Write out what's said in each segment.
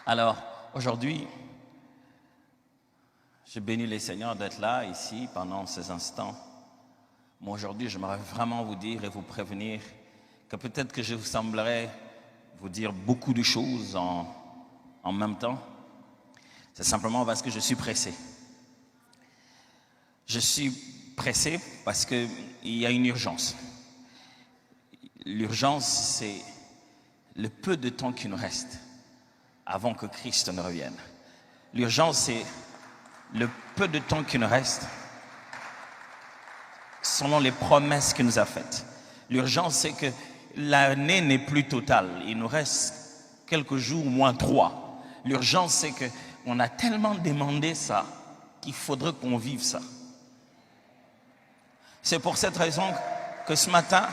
Alors, aujourd'hui, je bénis les Seigneurs d'être là, ici, pendant ces instants. Moi, aujourd'hui, j'aimerais vraiment vous dire et vous prévenir que peut-être que je vous semblerai vous dire beaucoup de choses en même temps. C'est simplement parce que je suis pressé. Je suis pressé parce qu'il y a une urgence. L'urgence, c'est le peu de temps qui nous reste avant que Christ ne revienne. L'urgence, c'est le peu de temps qui nous reste selon les promesses qu'il nous a faites. L'urgence, c'est que l'année n'est plus totale. Il nous reste quelques jours, moins 3. L'urgence, c'est qu'on a tellement demandé ça qu'il faudrait qu'on vive ça. C'est pour cette raison que ce matin,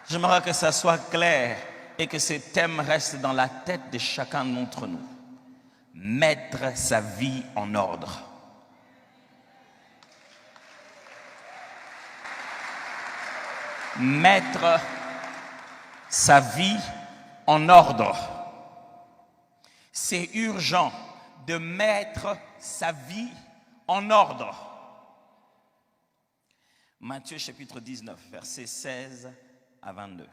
j'aimerais que ça soit clair et que ce thème reste dans la tête de chacun d'entre nous. Mettre sa vie en ordre. Mettre sa vie en ordre. C'est urgent de mettre sa vie en ordre. Matthieu chapitre 19, versets 16 à 22.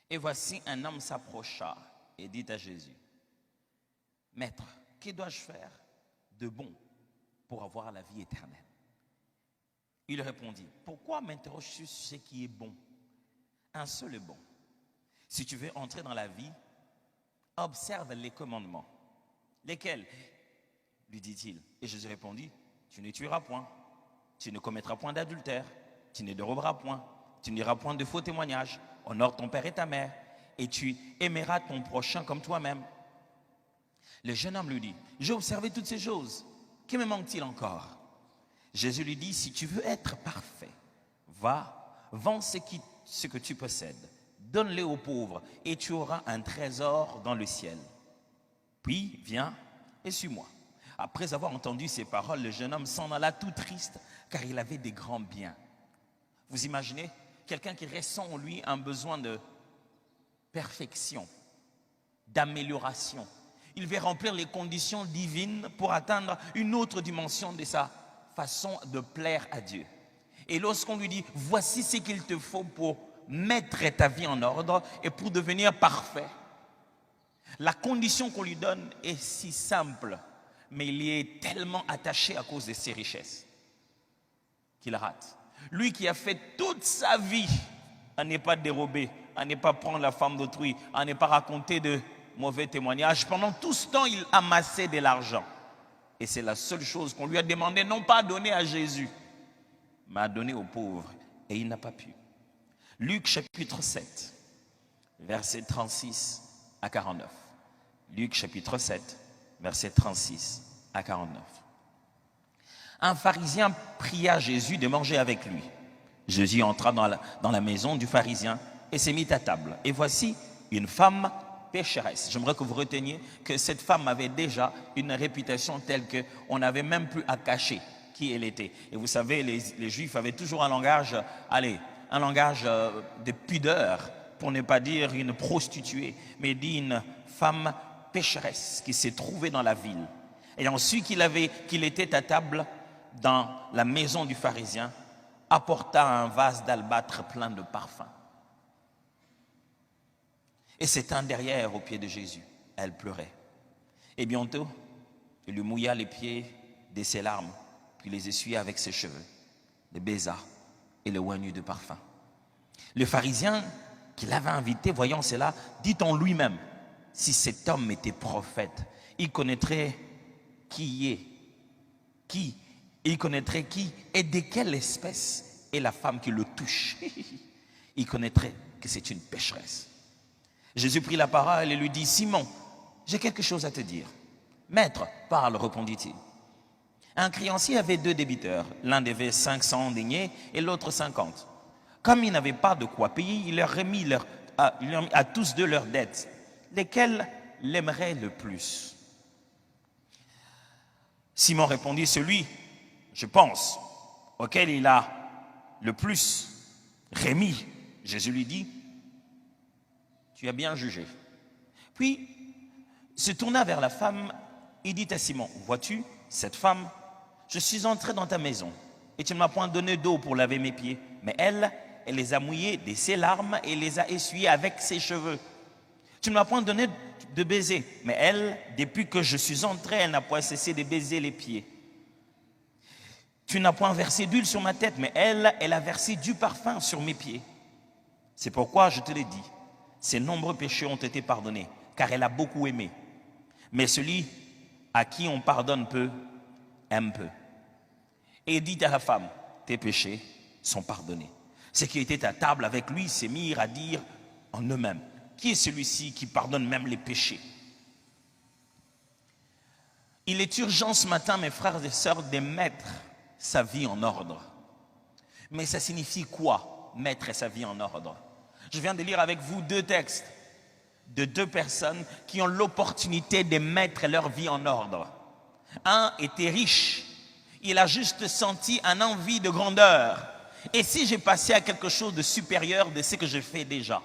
Et voici un homme s'approcha et dit à Jésus, « Maître, que dois-je faire de bon pour avoir la vie éternelle ?» Il répondit, « Pourquoi m'interroges-tu sur ce qui est bon? Un seul est bon. Si tu veux entrer dans la vie, observe les commandements. Lesquels? Lui dit-il. Et Jésus répondit, « Tu ne tueras point, tu ne commettras point d'adultère, tu ne déroberas point, tu ne diras point de faux témoignages, honore ton père et ta mère, et tu aimeras ton prochain comme toi-même. » Le jeune homme lui dit, « J'ai observé toutes ces choses, que me manque-t-il encore ?» Jésus lui dit, « Si tu veux être parfait, va, vends ce que tu possèdes, donne-le aux pauvres, et tu auras un trésor dans le ciel. Puis viens et suis-moi. » Après avoir entendu ces paroles, le jeune homme s'en alla tout triste, car il avait des grands biens. Vous imaginez quelqu'un qui ressent en lui un besoin de perfection, d'amélioration. Il veut remplir les conditions divines pour atteindre une autre dimension de sa façon de plaire à Dieu. Et lorsqu'on lui dit, voici ce qu'il te faut pour mettre ta vie en ordre et pour devenir parfait, la condition qu'on lui donne est si simple, mais il y est tellement attaché à cause de ses richesses qu'il rate. Lui qui a fait toute sa vie à ne pas dérober, à ne pas prendre la femme d'autrui, à ne pas raconter de mauvais témoignages, pendant tout ce temps, il amassait de l'argent. Et c'est la seule chose qu'on lui a demandé, non pas à donner à Jésus, mais à donner aux pauvres. Et il n'a pas pu. Luc chapitre 7, versets 36 à 49. Luc chapitre 7, versets 36 à 49. Un pharisien pria Jésus de manger avec lui. Jésus entra dans la maison du pharisien et s'est mis à table. Et voici une femme pécheresse. J'aimerais que vous reteniez que cette femme avait déjà une réputation telle qu'on n'avait même plus à cacher qui elle était. Et vous savez, les Juifs avaient toujours un langage, de pudeur, pour ne pas dire une prostituée, mais dit une femme pécheresse qui s'est trouvée dans la ville. Et ensuite qu'il était à table dans la maison du pharisien, apporta un vase d'albâtre plein de parfums. Et s'étant derrière aux pieds de Jésus, elle pleurait. Et bientôt, il lui mouilla les pieds de ses larmes, puis les essuya avec ses cheveux, les baisa et le oignit de parfum. Le pharisien qui l'avait invité, voyant cela, dit en lui-même, si cet homme était prophète, il connaîtrait il connaîtrait qui et de quelle espèce est la femme qui le touche. Il connaîtrait que c'est une pécheresse. Jésus prit la parole et lui dit, Simon, j'ai quelque chose à te dire. Maître, parle, répondit-il. Un créancier avait 2 débiteurs. L'un devait 500 deniers et l'autre 50. Comme il n'avait pas de quoi payer, il leur remit à tous 2 leurs dettes. Lesquels l'aimeraient le plus? Simon répondit, celui, je pense, auquel il a le plus remis. Jésus lui dit, tu as bien jugé. Puis Il se tourna vers la femme et dit à Simon, vois-tu, cette femme, je suis entré dans ta maison et tu ne m'as point donné d'eau pour laver mes pieds. Mais elle les a mouillés de ses larmes et les a essuyés avec ses cheveux. Tu ne m'as point donné de baiser. Mais elle, depuis que je suis entré, elle n'a point cessé de baiser les pieds. Tu n'as point versé d'huile sur ma tête, mais elle a versé du parfum sur mes pieds. C'est pourquoi je te l'ai dit, ses nombreux péchés ont été pardonnés, car elle a beaucoup aimé. Mais celui à qui on pardonne peu, aime peu. Et dit à la femme, tes péchés sont pardonnés. Ceux qui étaient à table avec lui se mirent à dire en eux-mêmes, qui est celui-ci qui pardonne même les péchés? Il est urgent ce matin, mes frères et sœurs, de mettre sa vie en ordre. Mais ça signifie quoi, mettre sa vie en ordre? Je viens de lire avec vous deux textes de deux personnes qui ont l'opportunité de mettre leur vie en ordre. Un était riche. Il a juste senti une envie de grandeur. Et si j'ai passé à quelque chose de supérieur de ce que je fais déjà?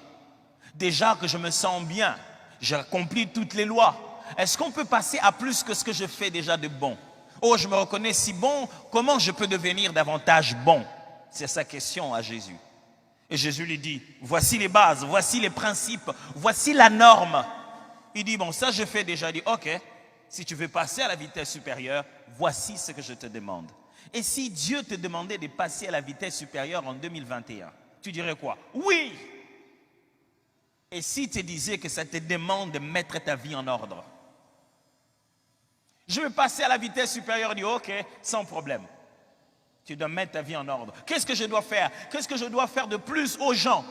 Déjà que je me sens bien, j'ai accompli toutes les lois. Est-ce qu'on peut passer à plus que ce que je fais déjà de bon? Oh, je me reconnais si bon, comment je peux devenir davantage bon? C'est sa question à Jésus. Et Jésus lui dit, voici les bases, voici les principes, voici la norme. Il dit, bon, ça je fais déjà. Il dit, ok, si tu veux passer à la vitesse supérieure, voici ce que je te demande. Et si Dieu te demandait de passer à la vitesse supérieure en 2021, tu dirais quoi? Oui! Et si tu disais que ça te demande de mettre ta vie en ordre? Je veux passer à la vitesse supérieure, il dit, ok, sans problème. Tu dois mettre ta vie en ordre. Qu'est-ce que je dois faire? Qu'est-ce que je dois faire de plus aux gens?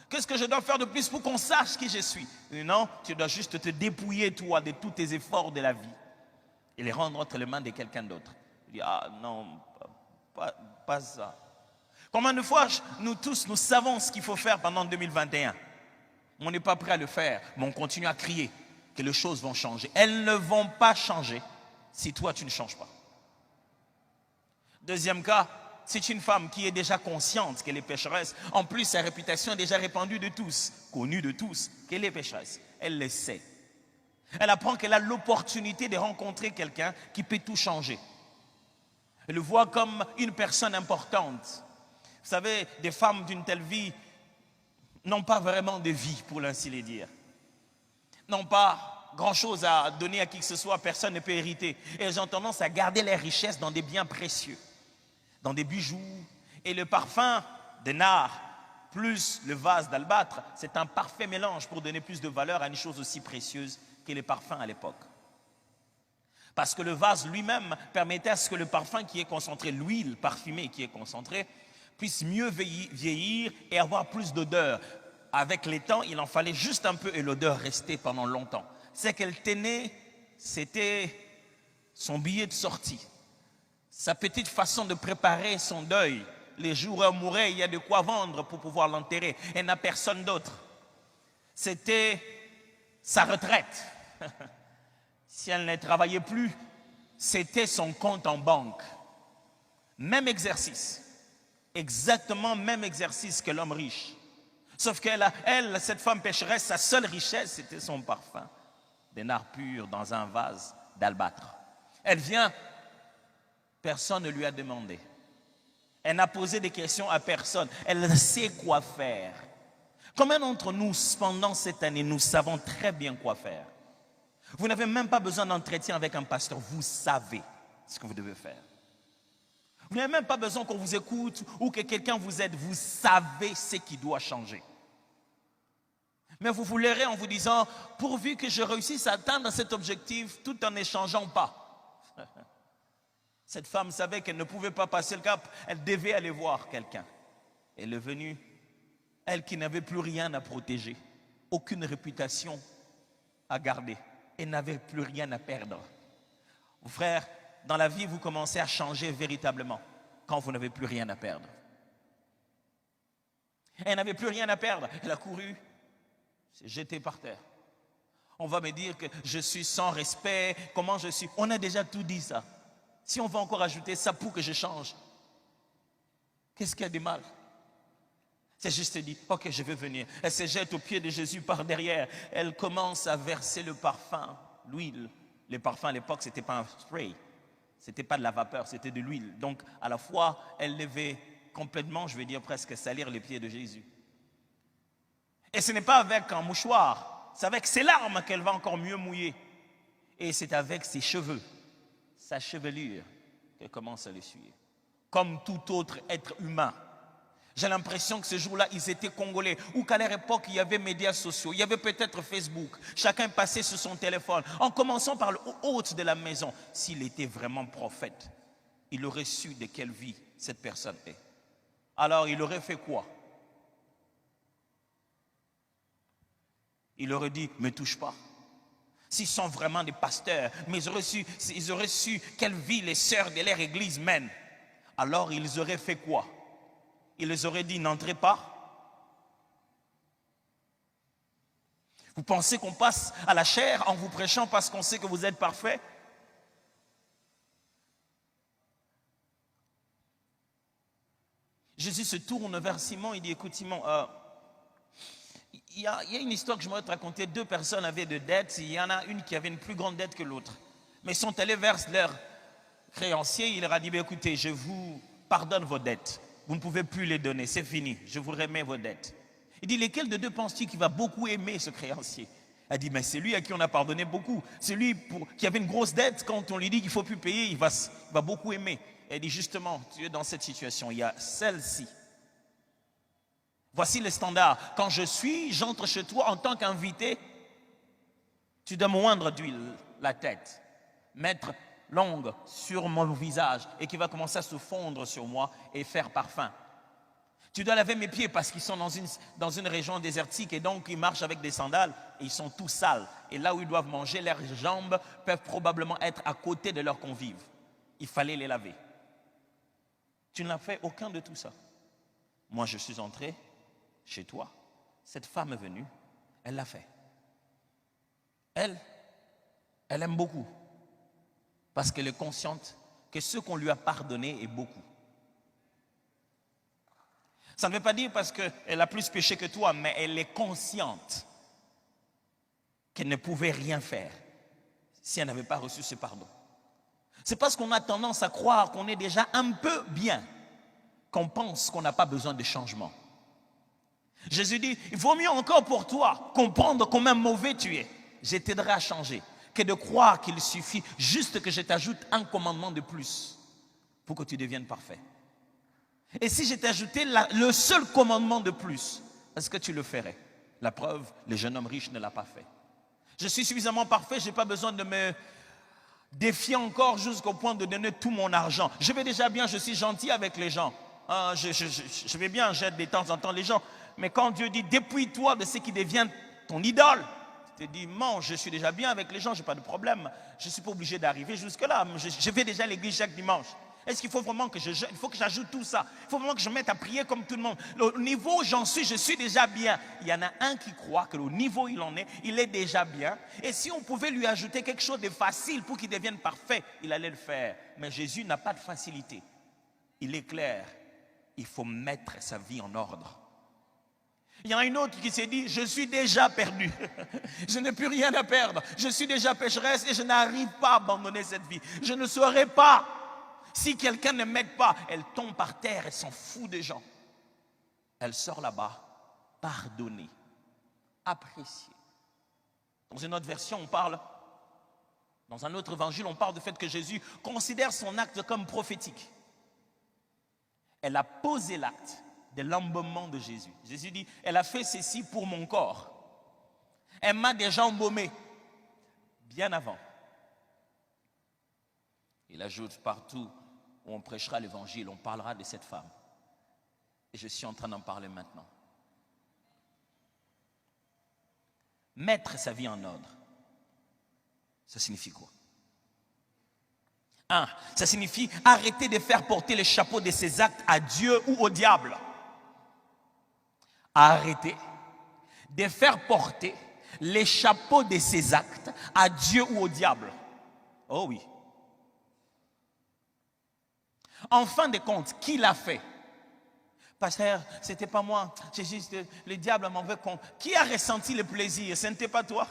Qu'est-ce que je dois faire de plus pour qu'on sache qui je suis? Non, tu dois juste te dépouiller, toi, de tous tes efforts de la vie et les rendre entre les mains de quelqu'un d'autre. Il dit, ah non, pas ça. Combien de fois, nous tous, nous savons ce qu'il faut faire pendant 2021? On n'est pas prêt à le faire, mais on continue à crier que les choses vont changer. Elles ne vont pas changer si toi, tu ne changes pas. Deuxième cas, c'est une femme qui est déjà consciente qu'elle est pécheresse. En plus, sa réputation est déjà répandue de tous, connue de tous, qu'elle est pécheresse. Elle le sait. Elle apprend qu'elle a l'opportunité de rencontrer quelqu'un qui peut tout changer. Elle le voit comme une personne importante. Vous savez, des femmes d'une telle vie n'ont pas vraiment de vie, pour ainsi le dire. N'ont pas grand-chose à donner à qui que ce soit, personne ne peut hériter. Et elles ont tendance à garder leurs richesses dans des biens précieux, dans des bijoux. Et le parfum de nard plus le vase d'albâtre, c'est un parfait mélange pour donner plus de valeur à une chose aussi précieuse que les parfums à l'époque. Parce que le vase lui-même permettait à ce que le parfum qui est concentré, l'huile parfumée qui est concentrée, puisse mieux vieillir et avoir plus d'odeur. Avec les temps, il en fallait juste un peu et l'odeur restait pendant longtemps. Ce qu'elle tenait, c'était son billet de sortie, sa petite façon de préparer son deuil. Les jours où elle mourait, il y a de quoi vendre pour pouvoir l'enterrer. Elle n'a personne d'autre. C'était sa retraite. Si elle ne travaillait plus, c'était son compte en banque. Même exercice. Exactement même exercice que l'homme riche. Sauf qu'elle, cette femme pécheresse, sa seule richesse, c'était son parfum. Des nards purs dans un vase d'albâtre. Elle vient, personne ne lui a demandé. Elle n'a posé des questions à personne. Elle sait quoi faire. Combien d'entre nous, pendant cette année, nous savons très bien quoi faire? Vous n'avez même pas besoin d'entretien avec un pasteur. Vous savez ce que vous devez faire. Vous n'avez même pas besoin qu'on vous écoute ou que quelqu'un vous aide. Vous savez ce qui doit changer. Mais vous vous l'airez en vous disant, pourvu que je réussisse à atteindre cet objectif tout en n'échangeant pas. Cette femme savait qu'elle ne pouvait pas passer le cap. Elle devait aller voir quelqu'un. Elle est venue, elle qui n'avait plus rien à protéger, aucune réputation à garder. Elle n'avait plus rien à perdre. Frère, dans la vie, vous commencez à changer véritablement quand vous n'avez plus rien à perdre. Elle n'avait plus rien à perdre. Elle a couru, s'est jetée par terre. On va me dire que je suis sans respect, comment je suis. On a déjà tout dit ça. Si on va encore ajouter ça pour que je change, qu'est-ce qu'il y a de mal? C'est juste dit, ok, je vais venir. Elle se jette aux pieds de Jésus par derrière. Elle commence à verser le parfum, l'huile. Les parfums à l'époque, ce n'était pas un spray. Ce n'était pas de la vapeur, c'était de l'huile. Donc, à la fois, elle devait complètement, je vais dire presque, salir les pieds de Jésus. Et ce n'est pas avec un mouchoir. C'est avec ses larmes qu'elle va encore mieux mouiller. Et c'est avec ses cheveux, sa chevelure, qu'elle commence à l'essuyer. Comme tout autre être humain. J'ai l'impression que ce jour-là, ils étaient congolais. Ou qu'à leur époque, il y avait médias sociaux. Il y avait peut-être Facebook. Chacun passait sur son téléphone. En commençant par le hôte de la maison. S'il était vraiment prophète, il aurait su de quelle vie cette personne est. Alors, il aurait fait quoi? Il aurait dit, ne me touche pas. S'ils sont vraiment des pasteurs, mais ils auraient su quelle vie les sœurs de leur église mènent. Alors, ils auraient fait quoi? Il les aurait dit, n'entrez pas. Vous pensez qu'on passe à la chair en vous prêchant parce qu'on sait que vous êtes parfait? Jésus se tourne vers Simon, il dit, écoute Simon, il y a une histoire que je voudrais te raconter. 2 personnes avaient de dettes, il y en a une qui avait une plus grande dette que l'autre. Mais ils sont allés vers leur créancier, il leur a dit, écoutez, je vous pardonne vos dettes. Vous ne pouvez plus les donner, c'est fini, je vous remets vos dettes. Il dit, lesquels de 2 penses-tu qui va beaucoup aimer ce créancier? Elle dit, mais c'est lui à qui on a pardonné beaucoup. C'est lui qui avait une grosse dette, quand on lui dit qu'il ne faut plus payer, il va beaucoup aimer. Elle dit, justement, tu es dans cette situation, il y a celle-ci. Voici le standard. Quand j'entre chez toi en tant qu'invité, tu dois moindre d'huile la tête, mettre longue sur mon visage et qui va commencer à se fondre sur moi et faire parfum. Tu dois laver mes pieds parce qu'ils sont dans une région désertique et donc ils marchent avec des sandales et ils sont tous sales. Et là où ils doivent manger, leurs jambes peuvent probablement être à côté de leurs convives. Il fallait les laver. Tu n'as fait aucun de tout ça. Moi, je suis entré chez toi. Cette femme est venue, elle l'a fait. Elle aime beaucoup. Parce qu'elle est consciente que ce qu'on lui a pardonné est beaucoup. Ça ne veut pas dire parce qu'elle a plus péché que toi, mais elle est consciente qu'elle ne pouvait rien faire si elle n'avait pas reçu ce pardon. C'est parce qu'on a tendance à croire qu'on est déjà un peu bien qu'on pense qu'on n'a pas besoin de changement. Jésus dit, il vaut mieux encore pour toi comprendre combien mauvais tu es. Je t'aiderai à changer. Que de croire qu'il suffit juste que je t'ajoute un commandement de plus pour que tu deviennes parfait. Et si je t'ajoutais le seul commandement de plus, est-ce que tu le ferais? La preuve, le jeune homme riche ne l'a pas fait. Je suis suffisamment parfait, je n'ai pas besoin de me défier encore jusqu'au point de donner tout mon argent. Je vais déjà bien, je suis gentil avec les gens. Je vais bien, j'aide de temps en temps les gens. Mais quand Dieu dit, dépouille-toi de ce qui devient ton idole, tu te dis, mange, je suis déjà bien avec les gens, je n'ai pas de problème. Je ne suis pas obligé d'arriver jusque-là. Je vais déjà à l'église chaque dimanche. Est-ce qu'il faut vraiment que il faut que j'ajoute tout ça? Il faut vraiment que je me mette à prier comme tout le monde. Au niveau où j'en suis, je suis déjà bien. Il y en a un qui croit que le niveau où il en est, il est déjà bien. Et si on pouvait lui ajouter quelque chose de facile pour qu'il devienne parfait, il allait le faire. Mais Jésus n'a pas de facilité. Il est clair. Il faut mettre sa vie en ordre. Il y en a une autre qui s'est dit, je suis déjà perdu. Je n'ai plus rien à perdre. Je suis déjà pécheresse et je n'arrive pas à abandonner cette vie. Je ne saurais pas. Si quelqu'un ne m'aide pas, elle tombe par terre, elle s'en fout des gens. Elle sort là-bas, pardonnée, appréciée. Dans une autre version, on parle, dans un autre évangile, on parle du fait que Jésus considère son acte comme prophétique. Elle a posé l'acte de l'embaumement de Jésus. Jésus dit, elle a fait ceci pour mon corps. Elle m'a déjà embaumé, bien avant. Il ajoute, partout où on prêchera l'évangile, on parlera de cette femme. Et je suis en train d'en parler maintenant. Mettre sa vie en ordre, ça signifie quoi? 1. Ça signifie arrêter de faire porter le chapeau de ses actes à Dieu ou au diable. Arrêter de faire porter les chapeaux de ses actes à Dieu ou au diable. Oh oui. En fin de compte, qui l'a fait? Pasteur, c'était pas moi. C'est juste le diable m'en veut con. Qui a ressenti le plaisir? Ce n'était pas toi.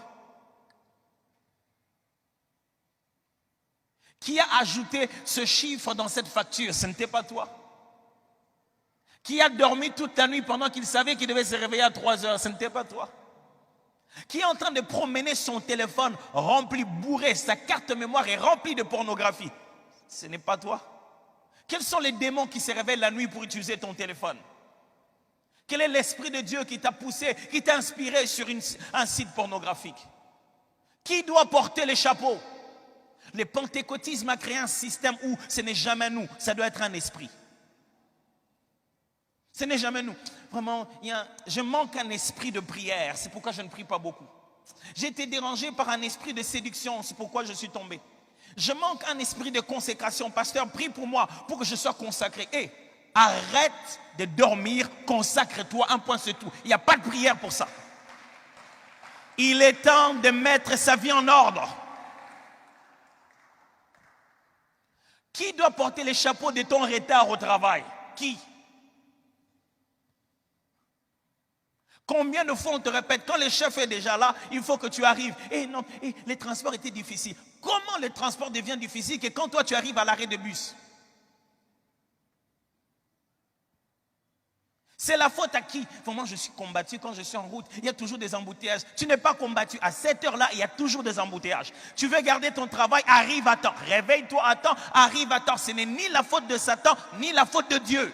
Qui a ajouté ce chiffre dans cette facture? Ce n'était pas toi. Qui a dormi toute la nuit pendant qu'il savait qu'il devait se réveiller à 3 heures? Ce n'était pas toi. Qui est en train de promener son téléphone rempli, bourré, sa carte mémoire est remplie de pornographie? Ce n'est pas toi. Quels sont les démons qui se réveillent la nuit pour utiliser ton téléphone? Quel est l'Esprit de Dieu qui t'a poussé, qui t'a inspiré sur un site pornographique? Qui doit porter les chapeaux? Le pentecôtisme a créé un système où ce n'est jamais nous, ça doit être un esprit. Ce n'est jamais nous. Vraiment, je manque un esprit de prière, c'est pourquoi je ne prie pas beaucoup. J'ai été dérangé par un esprit de séduction, c'est pourquoi je suis tombé. Je manque un esprit de consécration. Pasteur, prie pour moi, pour que je sois consacré. Hey, arrête de dormir, consacre-toi, un point c'est tout. Il n'y a pas de prière pour ça. Il est temps de mettre sa vie en ordre. Qui doit porter les chapeaux de ton retard au travail? Qui? Combien de fois on te répète, quand le chef est déjà là, il faut que tu arrives. Et non, les transports étaient difficiles. Comment le transport devient difficile que quand toi tu arrives à l'arrêt de bus? C'est la faute à qui? Vraiment, je suis combattu quand je suis en route. Il y a toujours des embouteillages. Tu n'es pas combattu. À cette heure-là, il y a toujours des embouteillages. Tu veux garder ton travail, arrive à temps. Réveille-toi à temps, arrive à temps. Ce n'est ni la faute de Satan, ni la faute de Dieu.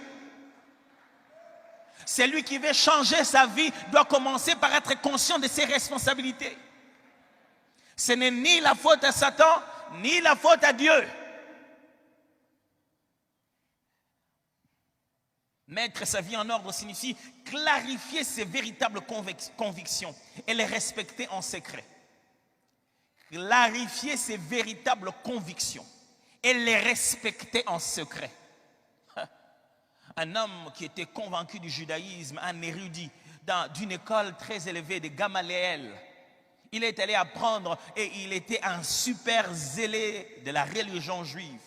Celui qui veut changer sa vie doit commencer par être conscient de ses responsabilités. Ce n'est ni la faute à Satan, ni la faute à Dieu. Mettre sa vie en ordre signifie clarifier ses véritables convictions et les respecter en secret. Clarifier ses véritables convictions et les respecter en secret. Un homme qui était convaincu du judaïsme, un érudit d'une école très élevée de Gamaliel. Il est allé apprendre et il était un super zélé de la religion juive.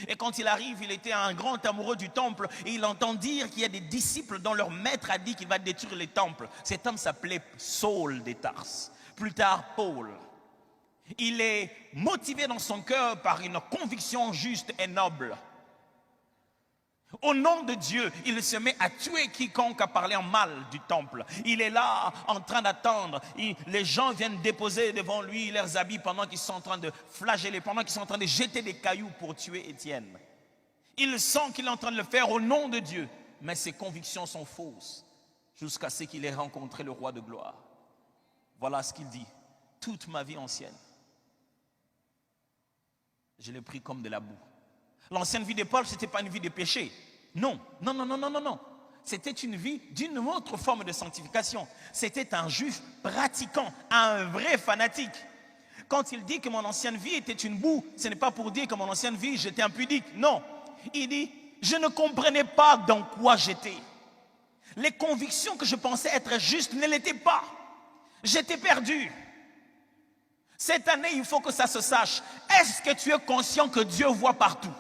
Et quand il arrive, il était un grand amoureux du temple et il entend dire qu'il y a des disciples dont leur maître a dit qu'il va détruire les temples. Cet homme s'appelait Saul de Tarse, plus tard Paul. Il est motivé dans son cœur par une conviction juste et noble. Au nom de Dieu, il se met à tuer quiconque a parlé en mal du temple. Il est là en train d'attendre. Les gens viennent déposer devant lui leurs habits pendant qu'ils sont en train de flageller, pendant qu'ils sont en train de jeter des cailloux pour tuer Étienne. Il sent qu'il est en train de le faire au nom de Dieu. Mais ses convictions sont fausses jusqu'à ce qu'il ait rencontré le roi de gloire. Voilà ce qu'il dit. Toute ma vie ancienne, je l'ai pris comme de la boue. L'ancienne vie de Paul, ce n'était pas une vie de péché. Non, non, non, non, non, non, non. C'était une vie d'une autre forme de sanctification. C'était un juif pratiquant, un vrai fanatique. Quand il dit que mon ancienne vie était une boue, ce n'est pas pour dire que mon ancienne vie, j'étais impudique. Non. Il dit, je ne comprenais pas dans quoi j'étais. Les convictions que je pensais être justes ne l'étaient pas. J'étais perdu. Cette année, il faut que ça se sache. Est-ce que tu es conscient que Dieu voit partout?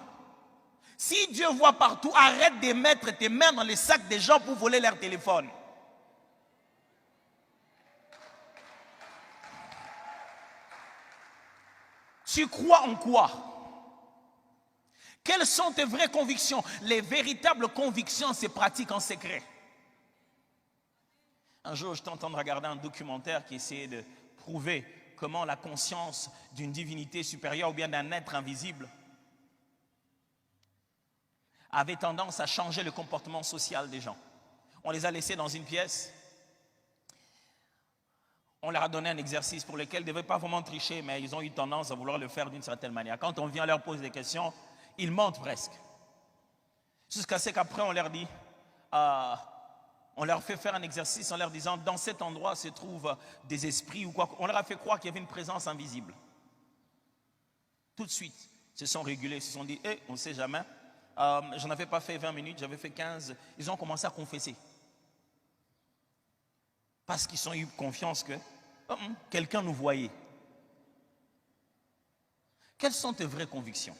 Si Dieu voit partout, arrête de mettre tes mains dans les sacs des gens pour voler leur téléphone. Tu crois en quoi? Quelles sont tes vraies convictions? Les véritables convictions se pratiquent en secret. Un jour, je t'entends regarder un documentaire qui essayait de prouver comment la conscience d'une divinité supérieure ou bien d'un être invisible avait tendance à changer le comportement social des gens. On les a laissés dans une pièce. On leur a donné un exercice pour lequel ils ne devaient pas vraiment tricher, mais ils ont eu tendance à vouloir le faire d'une certaine manière. Quand on vient leur poser des questions, ils mentent presque. Jusqu'à ce qu'après on leur dit, on leur fait faire un exercice en leur disant, dans cet endroit se trouvent des esprits ou quoi. On leur a fait croire qu'il y avait une présence invisible. Tout de suite, ils se sont régulés, ils se sont dit, on ne sait jamais. J'en avais pas fait 20 minutes, j'avais fait 15. Ils ont commencé à confesser. Parce qu'ils ont eu confiance que quelqu'un nous voyait. Quelles sont tes vraies convictions?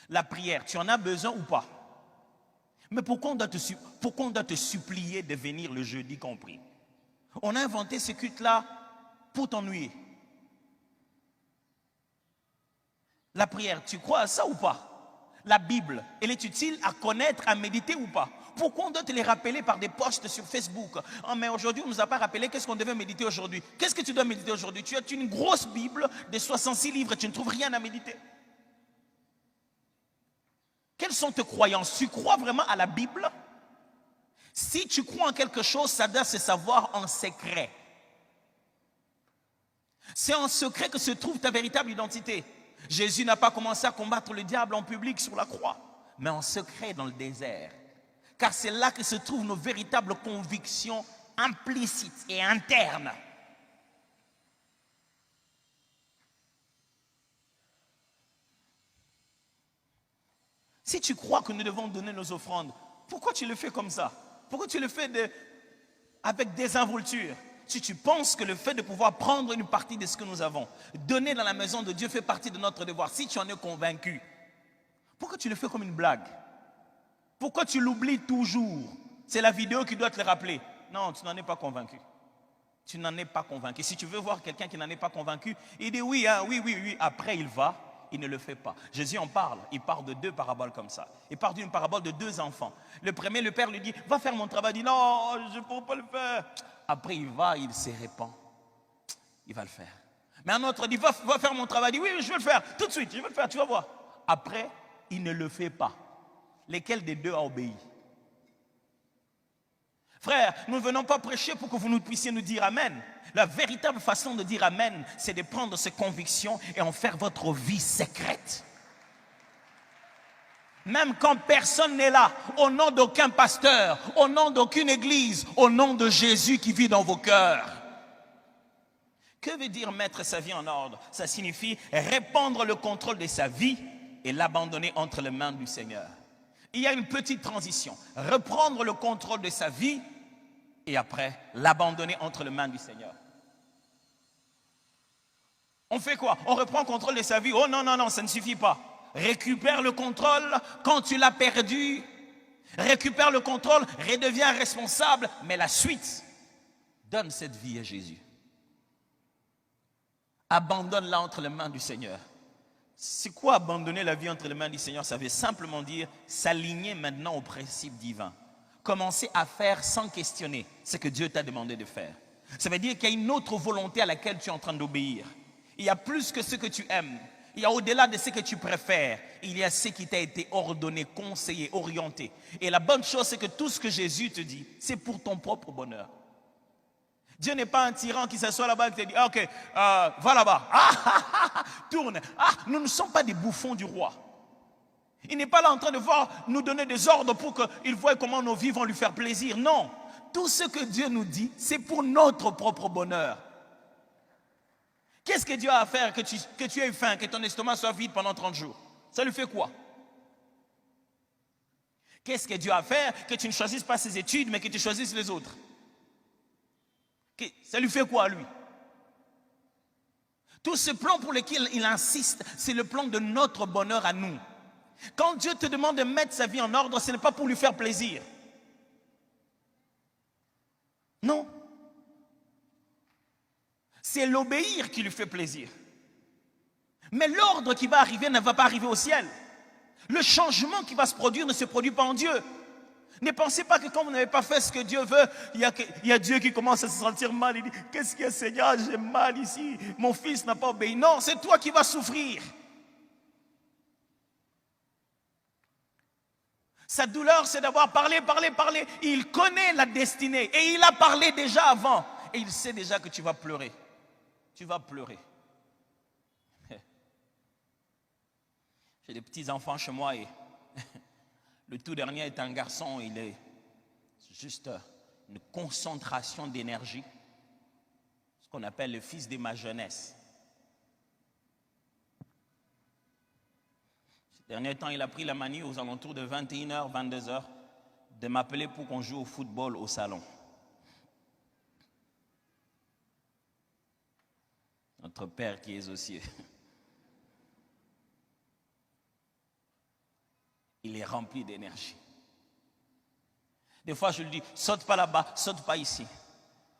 La prière, tu en as besoin ou pas? Mais pourquoi on doit te supplier de venir le jeudi compris? On a inventé ce culte-là pour t'ennuyer. La prière, tu crois à ça ou pas? La Bible, elle est utile à connaître, à méditer ou pas? Pourquoi on doit te les rappeler par des posts sur Facebook? Oh, mais aujourd'hui, on ne nous a pas rappelé qu'est-ce qu'on devait méditer aujourd'hui. Qu'est-ce que tu dois méditer aujourd'hui? Tu as une grosse Bible de 66 livres et tu ne trouves rien à méditer. Quelles sont tes croyances? Tu crois vraiment à la Bible? Si tu crois en quelque chose, ça doit se savoir en secret. C'est en secret que se trouve ta véritable identité. Jésus n'a pas commencé à combattre le diable en public sur la croix, mais en secret dans le désert. Car c'est là que se trouvent nos véritables convictions implicites et internes. Si tu crois que nous devons donner nos offrandes, pourquoi tu le fais comme ça? Pourquoi tu le fais avec désinvolture? Si tu penses que le fait de pouvoir prendre une partie de ce que nous avons, donner dans la maison de Dieu fait partie de notre devoir, si tu en es convaincu, pourquoi tu le fais comme une blague? Pourquoi tu l'oublies toujours? C'est la vidéo qui doit te le rappeler. Non, tu n'en es pas convaincu. Tu n'en es pas convaincu. Si tu veux voir quelqu'un qui n'en est pas convaincu, il dit oui, hein, oui. Après, il ne le fait pas. Jésus en parle. Il parle de 2 paraboles comme ça. Il parle d'une parabole de 2 enfants. Le premier, le père lui dit, va faire mon travail. Il dit, non, je ne peux pas le faire. Après, il se répand. Il va le faire. Mais un autre dit, va faire mon travail. Il dit, oui, je vais le faire. Tout de suite, je vais le faire, tu vas voir. Après, il ne le fait pas. Lesquels des 2 a obéi? Frère, nous ne venons pas prêcher pour que vous nous puissiez nous dire Amen. La véritable façon de dire Amen, c'est de prendre ces convictions et en faire votre vie secrète. Même quand personne n'est là, au nom d'aucun pasteur, au nom d'aucune église, au nom de Jésus qui vit dans vos cœurs. Que veut dire mettre sa vie en ordre? Ça signifie répandre le contrôle de sa vie et l'abandonner entre les mains du Seigneur. Il y a une petite transition. Reprendre le contrôle de sa vie et après l'abandonner entre les mains du Seigneur. On fait quoi? On reprend le contrôle de sa vie. Oh non, ça ne suffit pas. Récupère le contrôle quand tu l'as perdu. Récupère le contrôle, redeviens responsable. Mais la suite, donne cette vie à Jésus. Abandonne-la entre les mains du Seigneur. C'est quoi abandonner la vie entre les mains du Seigneur? Ça veut simplement dire s'aligner maintenant aux principes divins. Commencer à faire sans questionner ce que Dieu t'a demandé de faire. Ça veut dire qu'il y a une autre volonté à laquelle tu es en train d'obéir. Il y a plus que ce que tu aimes. Il y a au-delà de ce que tu préfères. Il y a ce qui t'a été ordonné, conseillé, orienté. Et la bonne chose, c'est que tout ce que Jésus te dit, c'est pour ton propre bonheur. Dieu n'est pas un tyran qui s'assoit là-bas et te dit, ok, va là-bas, tourne. Nous ne sommes pas des bouffons du roi. Il n'est pas là en train de nous donner des ordres pour qu'il voie comment nos vies vont lui faire plaisir. Non, tout ce que Dieu nous dit, c'est pour notre propre bonheur. Qu'est-ce que Dieu a à faire que tu aies faim, que ton estomac soit vide pendant 30 jours? Ça lui fait quoi? Qu'est-ce que Dieu a à faire que tu ne choisisses pas ses études, mais que tu choisisses les autres? Ça lui fait quoi, lui? Tout ce plan pour lequel il insiste, c'est le plan de notre bonheur à nous. Quand Dieu te demande de mettre sa vie en ordre, ce n'est pas pour lui faire plaisir. Non. C'est l'obéir qui lui fait plaisir. Mais l'ordre qui va arriver ne va pas arriver au ciel. Le changement qui va se produire ne se produit pas en Dieu. Ne pensez pas que quand vous n'avez pas fait ce que Dieu veut, il y a Dieu qui commence à se sentir mal. Il dit, qu'est-ce qu'il y a, Seigneur, j'ai mal ici. Mon fils n'a pas obéi. Non, c'est toi qui vas souffrir. Sa douleur, c'est d'avoir parlé. Il connaît la destinée et il a parlé déjà avant. Et il sait déjà que tu vas pleurer. Tu vas pleurer. J'ai des petits-enfants chez moi et le tout dernier est un garçon. Il est juste une concentration d'énergie. Ce qu'on appelle le fils de ma jeunesse. Ces derniers temps, il a pris la manie aux alentours de 21h, 22h de m'appeler pour qu'on joue au football au salon. Notre Père qui est aux cieux. Il est rempli d'énergie. Des fois, je lui dis, saute pas là-bas, saute pas ici.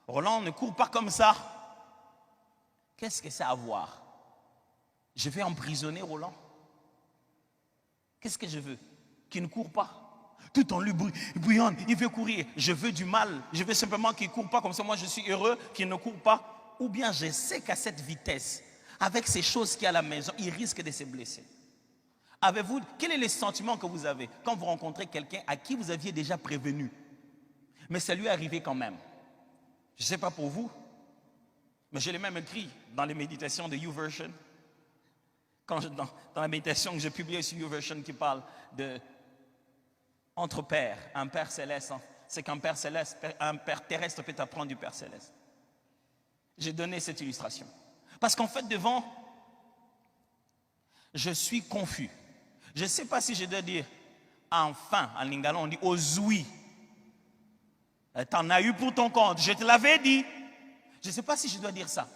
Roland, ne cours pas comme ça. Qu'est-ce que ça a à voir? Je vais emprisonner Roland. Qu'est-ce que je veux? Qu'il ne court pas. Tout en lui bouillonne, il veut courir. Je veux du mal. Je veux simplement qu'il ne court pas, comme ça moi je suis heureux qu'il ne court pas. Ou bien je sais qu'à cette vitesse, avec ces choses qu'il y a à la maison, il risque de se blesser. Avez-vous, quel est le sentiment que vous avez quand vous rencontrez quelqu'un à qui vous aviez déjà prévenu, mais ça lui est arrivé quand même? Je ne sais pas pour vous, mais je l'ai même écrit dans les méditations de YouVersion. Dans la méditation que j'ai publiée sur YouVersion qui parle de entre pères, un père céleste, c'est qu'un père céleste, un père terrestre peut apprendre du père céleste. J'ai donné cette illustration. Parce qu'en fait, devant, je suis confus. Je ne sais pas si je dois dire enfin, en lingala, on dit ozui. T'en as eu pour ton compte, je te l'avais dit. Je ne sais pas si je dois dire ça.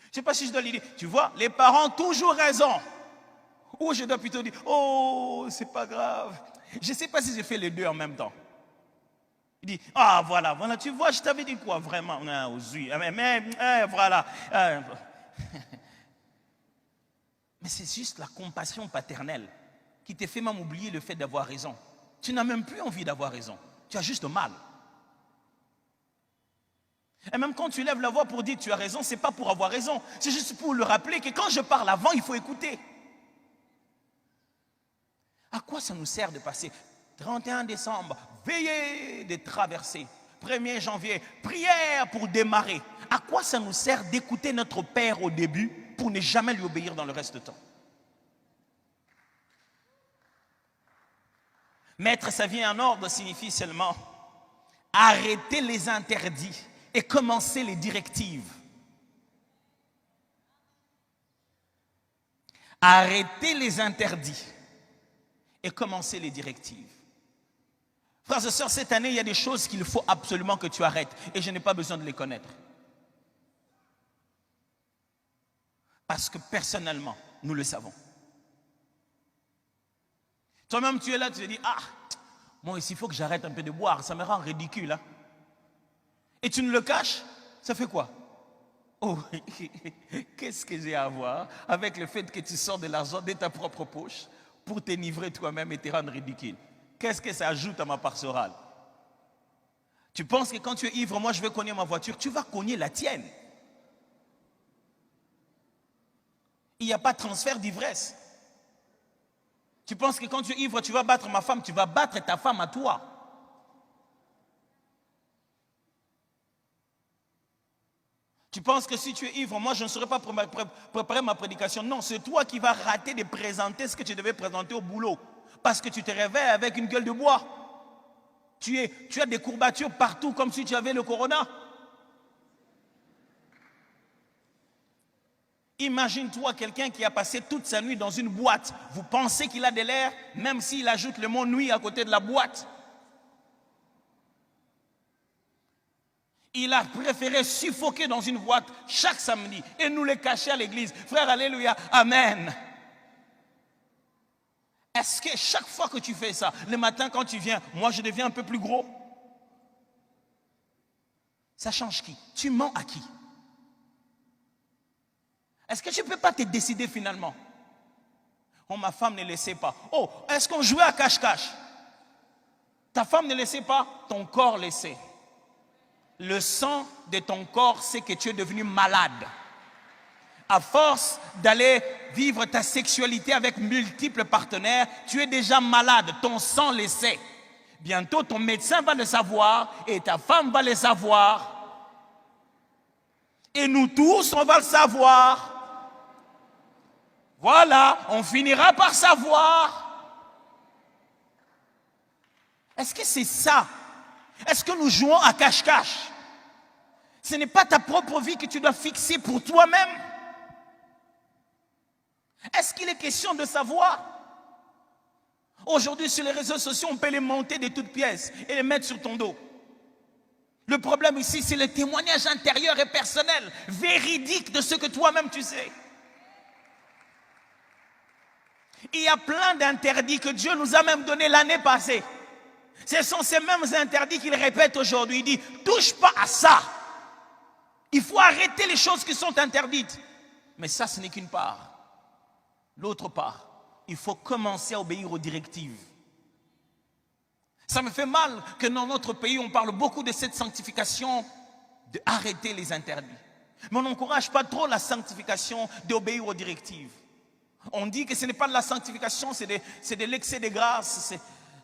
Je ne sais pas si je dois lui dire, tu vois, les parents ont toujours raison. Ou je dois plutôt dire, oh, c'est pas grave. Je ne sais pas si je fais les deux en même temps. Il dit, ah voilà, tu vois, je t'avais dit quoi, vraiment, voilà. Mais c'est juste la compassion paternelle qui te fait même oublier le fait d'avoir raison. Tu n'as même plus envie d'avoir raison. Tu as juste mal. Et même quand tu lèves la voix pour dire tu as raison, ce n'est pas pour avoir raison. C'est juste pour le rappeler que quand je parle avant, il faut écouter. À quoi ça nous sert de passer 31 décembre, veillée de traverser, 1er janvier, prière pour démarrer? À quoi ça nous sert d'écouter notre Père au début pour ne jamais lui obéir dans le reste du temps? Mettre sa vie en ordre signifie seulement arrêter les interdits et commencer les directives. Arrêter les interdits et commencer les directives. Frères et sœurs, cette année, il y a des choses qu'il faut absolument que tu arrêtes et je n'ai pas besoin de les connaître. Parce que personnellement, nous le savons. Toi-même, tu es là, tu te dis, ah, moi ici, il faut que j'arrête un peu de boire, ça me rend ridicule. Hein? Et tu ne le caches, ça fait quoi? Oh, qu'est-ce que j'ai à voir avec le fait que tu sors de l'argent de ta propre poche pour t'enivrer toi-même et te rendre ridicule? Qu'est-ce que ça ajoute à ma pastorale? Tu penses que quand tu es ivre, moi je vais cogner ma voiture, tu vas cogner la tienne. Il n'y a pas de transfert d'ivresse. Tu penses que quand tu es ivre, tu vas battre ma femme, tu vas battre ta femme à toi. Tu penses que si tu es ivre, moi je ne saurais pas préparer ma prédication. Non, c'est toi qui vas rater de présenter ce que tu devais présenter au boulot. Parce que tu te réveilles avec une gueule de bois. Tu as des courbatures partout comme si tu avais le corona. Imagine-toi quelqu'un qui a passé toute sa nuit dans une boîte. Vous pensez qu'il a de l'air, même s'il ajoute le mot nuit à côté de la boîte. Il a préféré suffoquer dans une boîte chaque samedi et nous les cacher à l'église. Frère, alléluia, amen. Est-ce que chaque fois que tu fais ça, le matin quand tu viens, moi je deviens un peu plus gros? Ça change qui? Tu mens à qui? Est-ce que tu ne peux pas te décider finalement? Oh, ma femme ne le sait pas. Oh, est-ce qu'on jouait à cache-cache? Ta femme ne le sait pas, ton corps le sait. Le sang de ton corps sait que tu es devenu malade. À force d'aller vivre ta sexualité avec multiples partenaires, tu es déjà malade. Ton sang le sait. Bientôt, ton médecin va le savoir et ta femme va le savoir. Et nous tous, on va le savoir. Voilà, on finira par savoir. Est-ce que c'est ça? Est-ce que nous jouons à cache-cache? Ce n'est pas ta propre vie que tu dois fixer pour toi-même. Est-ce qu'il est question de savoir? Aujourd'hui, sur les réseaux sociaux, on peut les monter de toutes pièces et les mettre sur ton dos. Le problème ici, c'est le témoignage intérieur et personnel, véridique de ce que toi-même tu sais. Il y a plein d'interdits que Dieu nous a même donnés l'année passée. Ce sont ces mêmes interdits qu'il répète aujourd'hui. Il dit, touche pas à ça. Il faut arrêter les choses qui sont interdites. Mais ça, ce n'est qu'une part. L'autre part, il faut commencer à obéir aux directives. Ça me fait mal que dans notre pays, on parle beaucoup de cette sanctification, d'arrêter les interdits. Mais on n'encourage pas trop la sanctification d'obéir aux directives. On dit que ce n'est pas de la sanctification, c'est de l'excès de grâce,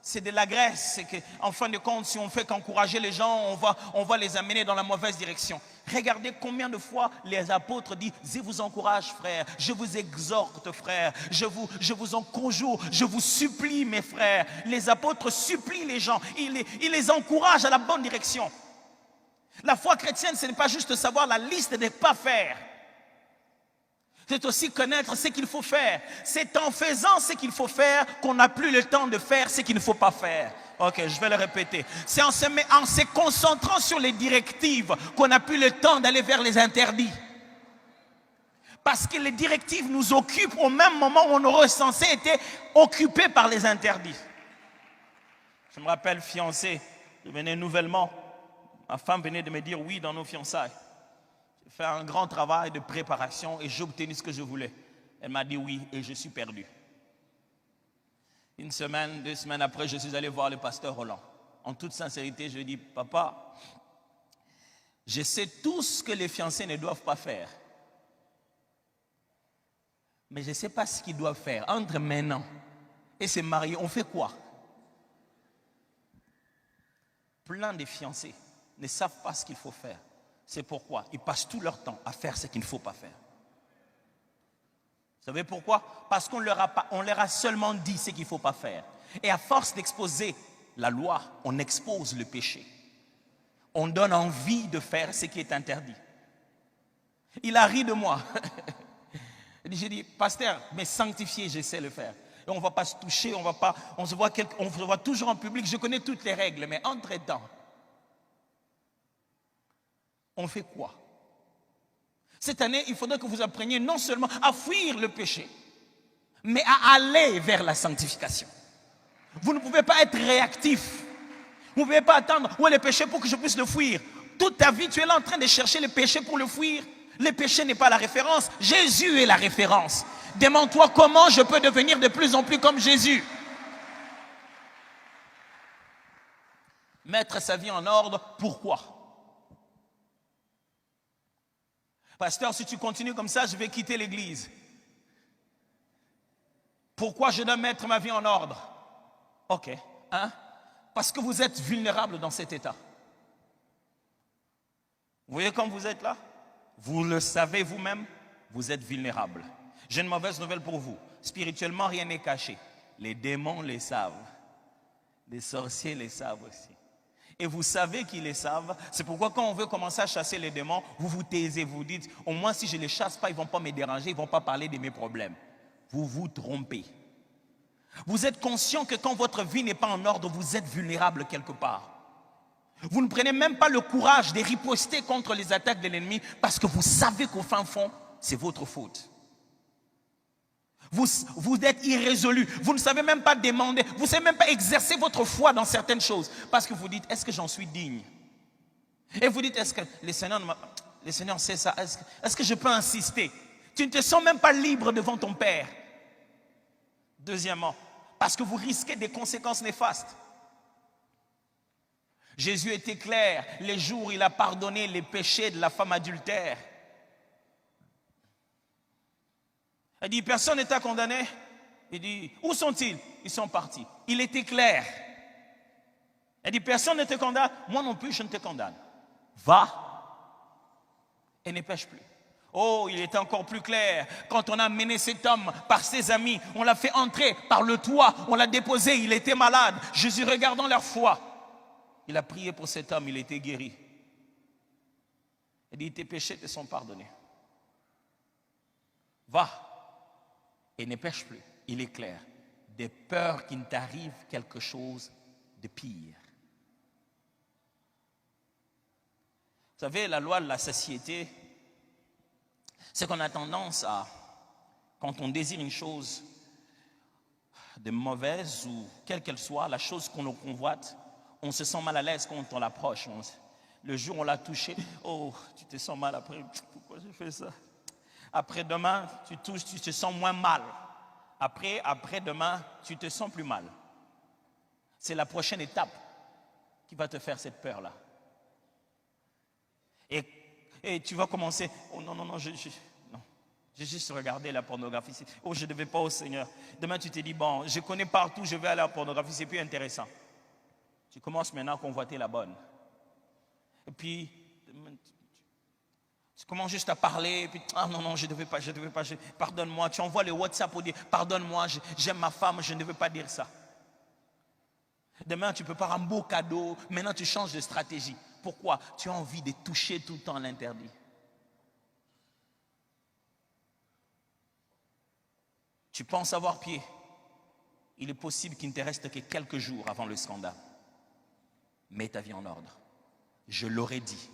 c'est de la graisse. En fin de compte, si on fait qu'encourager les gens, on va les amener dans la mauvaise direction. Regardez combien de fois les apôtres disent, je vous encourage frères, je vous exhorte frères, je vous en conjure, je vous supplie mes frères. Les apôtres supplient les gens, ils les encouragent à la bonne direction. La foi chrétienne, ce n'est pas juste savoir la liste des pas faire. C'est aussi connaître ce qu'il faut faire. C'est en faisant ce qu'il faut faire qu'on n'a plus le temps de faire ce qu'il ne faut pas faire. Ok, je vais le répéter. C'est en se concentrant sur les directives qu'on n'a plus le temps d'aller vers les interdits. Parce que les directives nous occupent au même moment où on aurait censé être occupé par les interdits. Je me rappelle, fiancé, je venais nouvellement. Ma femme venait de me dire oui dans nos fiançailles. J'ai fait un grand travail de préparation et j'ai obtenu ce que je voulais. Elle m'a dit oui et je suis perdu. Une semaine, 2 semaines après, je suis allé voir le pasteur Roland. En toute sincérité, je lui ai dit, papa, je sais tout ce que les fiancés ne doivent pas faire. Mais je ne sais pas ce qu'ils doivent faire. Entre maintenant et se marier, on fait quoi? Plein de fiancés ne savent pas ce qu'il faut faire. C'est pourquoi ils passent tout leur temps à faire ce qu'il ne faut pas faire. Vous savez pourquoi? Parce qu'on leur a seulement dit ce qu'il ne faut pas faire. Et à force d'exposer la loi, on expose le péché. On donne envie de faire ce qui est interdit. Il a ri de moi. J'ai dit, pasteur, mais sanctifié, je sais le faire. Et on ne va pas se toucher, on se voit toujours en public, je connais toutes les règles, mais entre-temps, on fait quoi? Cette année, il faudrait que vous appreniez non seulement à fuir le péché, mais à aller vers la sanctification. Vous ne pouvez pas être réactif. Vous ne pouvez pas attendre où est le péché pour que je puisse le fuir. Toute ta vie, tu es là en train de chercher le péché pour le fuir. Le péché n'est pas la référence. Jésus est la référence. Demande-toi comment je peux devenir de plus en plus comme Jésus. Mettre sa vie en ordre, pourquoi? Pasteur, si tu continues comme ça, je vais quitter l'église. Pourquoi je dois mettre ma vie en ordre? Ok, parce que vous êtes vulnérable dans cet état. Vous voyez comme vous êtes là? Vous le savez vous-même, vous êtes vulnérable. J'ai une mauvaise nouvelle pour vous. Spirituellement, rien n'est caché. Les démons les savent. Les sorciers les savent aussi. Et vous savez qu'ils les savent. C'est pourquoi quand on veut commencer à chasser les démons, vous vous taisez, vous dites, au moins si je ne les chasse pas, ils ne vont pas me déranger, ils ne vont pas parler de mes problèmes. Vous vous trompez. Vous êtes conscient que quand votre vie n'est pas en ordre, vous êtes vulnérable quelque part. Vous ne prenez même pas le courage de riposter contre les attaques de l'ennemi parce que vous savez qu'au fin fond, c'est votre faute. Vous êtes irrésolu. Vous ne savez même pas demander. Vous ne savez même pas exercer votre foi dans certaines choses. Parce que vous dites, est-ce que j'en suis digne? Et vous dites, est-ce que le Seigneur sait ça? Est-ce que je peux insister? Tu ne te sens même pas libre devant ton Père. Deuxièmement, parce que vous risquez des conséquences néfastes. Jésus était clair les jours où il a pardonné les péchés de la femme adultère. Il dit, personne n'était condamné. Il dit, où sont-ils? Ils sont partis. Il était clair. Il dit, personne ne te condamne. Moi non plus, je ne te condamne. Va et ne pêche plus. Oh, il était encore plus clair. Quand on a mené cet homme par ses amis, on l'a fait entrer par le toit, on l'a déposé, il était malade. Jésus, regardant leur foi, il a prié pour cet homme, il était guéri. Il dit, tes péchés te sont pardonnés. Va et ne pêche plus. Il est clair. De peur qu'il ne t'arrive quelque chose de pire. Vous savez, la loi de la satiété, c'est qu'on a tendance à, quand on désire une chose de mauvaise ou quelle qu'elle soit, la chose qu'on convoite, On se sent mal à l'aise quand on l'approche. Le jour où on l'a touché, oh, tu te sens mal après. Pourquoi j'ai fait ça? Après-demain, tu touches, tu te sens moins mal. Après-demain, tu te sens plus mal. C'est la prochaine étape qui va te faire cette peur-là. Et tu vas commencer, oh non, non, non, non. J'ai juste regardé la pornographie. Oh, je ne devais pas au Seigneur. Demain, tu te dis, bon, je connais partout, je vais aller à la pornographie, c'est plus intéressant. Tu commences maintenant à convoiter la bonne. Et puis, tu commences juste à parler, et puis, ah non, non, je ne devais pas, pardonne-moi. Tu envoies le WhatsApp pour dire, pardonne-moi, j'aime ma femme, je ne devais pas dire ça. Demain, tu peux pas un beau cadeau. Maintenant, tu changes de stratégie. Pourquoi? Tu as envie de toucher tout le temps l'interdit. Tu penses avoir pied. Il est possible qu'il ne te reste que quelques jours avant le scandale. Mets ta vie en ordre. Je l'aurais dit.